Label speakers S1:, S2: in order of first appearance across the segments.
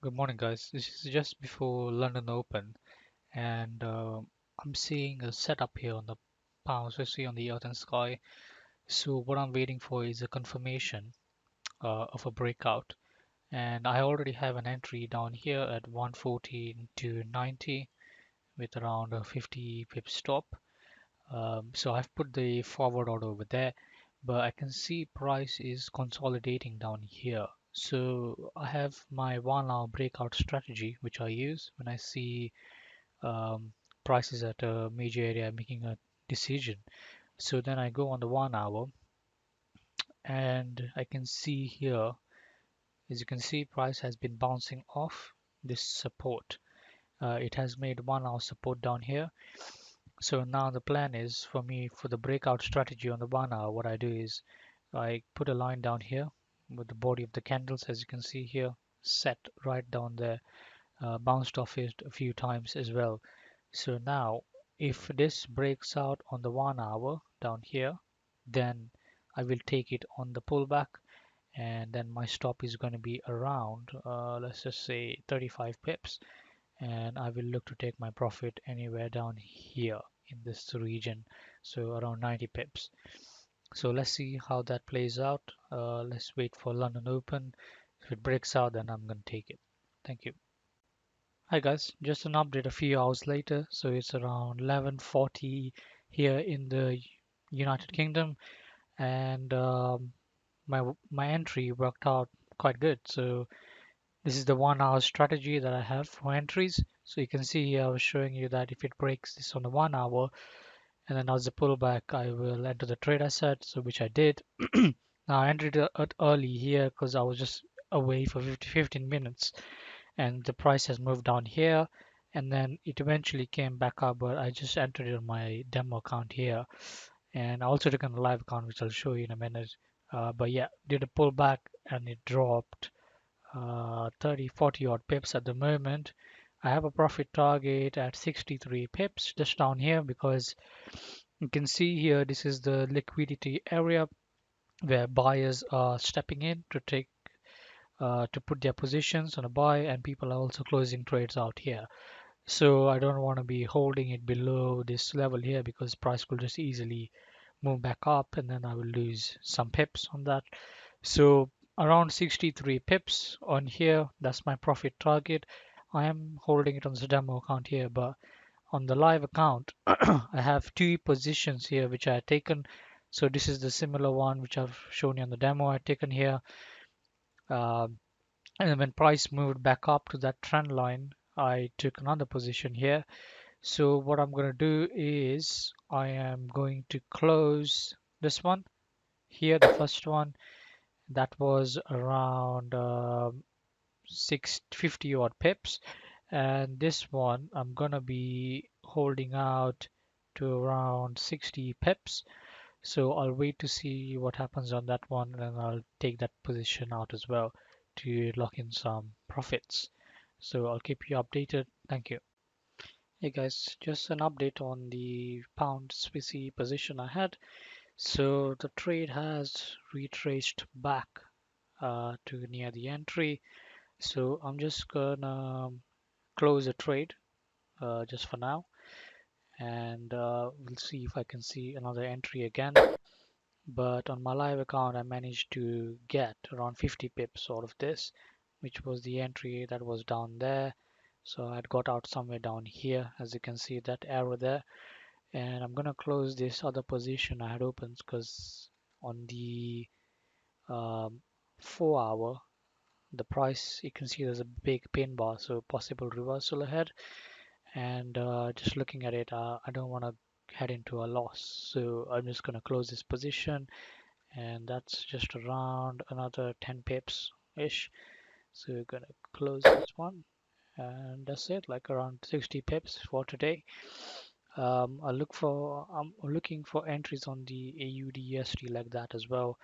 S1: Good morning, guys. This is just before London Open, and I'm seeing a setup here on the pound, especially on the Earth and Sky. So what I'm waiting for is a confirmation of a breakout, and I already have an entry down here at 114 to 90 with around a 50 pip stop. So I've put the forward order over there, but I can see price is consolidating down here. So I have my 1 hour breakout strategy, which I use when I see prices at a major area making a decision. So then I go on the 1 hour and I can see here, as you can see, price has been bouncing off this support. It has made 1 hour support down here. So now the plan is for me for the breakout strategy on the 1 hour. What I do is I put a line down here with the body of the candles, as you can see here, set right down there, bounced off it a few times as well. So now, if this breaks out on the 1 hour down here, then I will take it on the pullback, and then my stop is going to be around, let's just say 35 pips, and I will look to take my profit anywhere down here in this region, so around 90 pips. So let's see how that plays out. Let's wait for London Open. If it breaks out, then I'm going to take it. Thank you. Hi guys, just an update a few hours later. So it's around 11:40 here in the United Kingdom, and my entry worked out quite good. So this is the 1 hour strategy that I have for entries. So you can see here I was showing you that if it breaks this on the 1 hour, and then as a pullback, I will enter the trade asset. So which I did. Now I entered it early here because I was just away for 15 minutes and the price has moved down here and then it eventually came back up, but I just entered it on my demo account here, and I also took on a live account which I'll show you in a minute. But yeah, did a pullback and it dropped 30 40 odd pips at the moment. I have a profit target at 63 pips just down here because you can see here this is the liquidity area where buyers are stepping in to put their positions on a buy, and people are also closing trades out here. So I don't want to be holding it below this level here because price will just easily move back up and then I will lose some pips on that. So around 63 pips on here, that's my profit target. I am holding it on the demo account here, but on the live account, I have two positions here which I had taken. So this is the similar one which I've shown you on the demo I had taken here. Um, and then when price moved back up to that trend line, I took another position here. So what I'm going to do is I am going to close this one here, the first one that was around 650 odd pips, and this one I'm going to be holding out to around 60 pips. So I'll wait to see what happens on that one and I'll take that position out as well to lock in some profits. So I'll keep you updated. Thank you. Hey guys, just an update on the pound Swissy position I had. So the trade has retraced back to near the entry. So I'm just gonna close the trade just for now, and we'll see if I can see another entry again. But on my live account, I managed to get around 50 pips out of this, which was the entry that was down there. So I'd got out somewhere down here, as you can see that arrow there. And I'm gonna close this other position I had opened because on the um, 4 hour, the price you can see there's a big pin bar, so possible reversal ahead. And just looking at it, I don't want to head into a loss, so I'm just gonna close this position and that's just around another 10 pips ish. So we're gonna close this one and that's it, like around 60 pips for today. I'm looking for entries on the AUDUSD like that as well.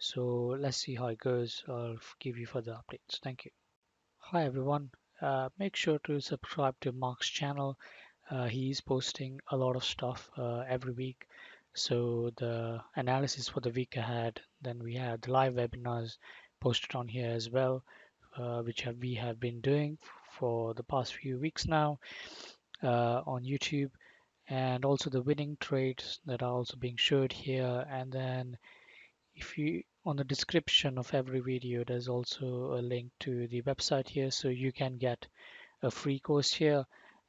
S1: So let's see how it goes. I'll give you further updates. Thank you. Hi everyone. Make sure to subscribe to Mark's channel. He's posting a lot of stuff every week. So the analysis for the week ahead, then we have the live webinars posted on here as well we have been doing for the past few weeks now on YouTube, and also the winning trades that are also being showed here. And then if you on the description of every video, there's also a link to the website here, so you can get a free course here.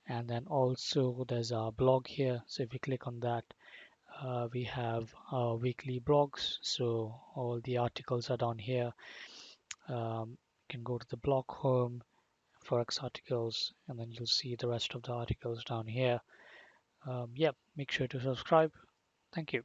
S1: And then also there's our blog here, so if you click on that, we have our weekly blogs, so all the articles are down here. You can go to the blog home, forex articles, and then you'll see the rest of the articles down here. Yeah, make sure to subscribe. Thank you.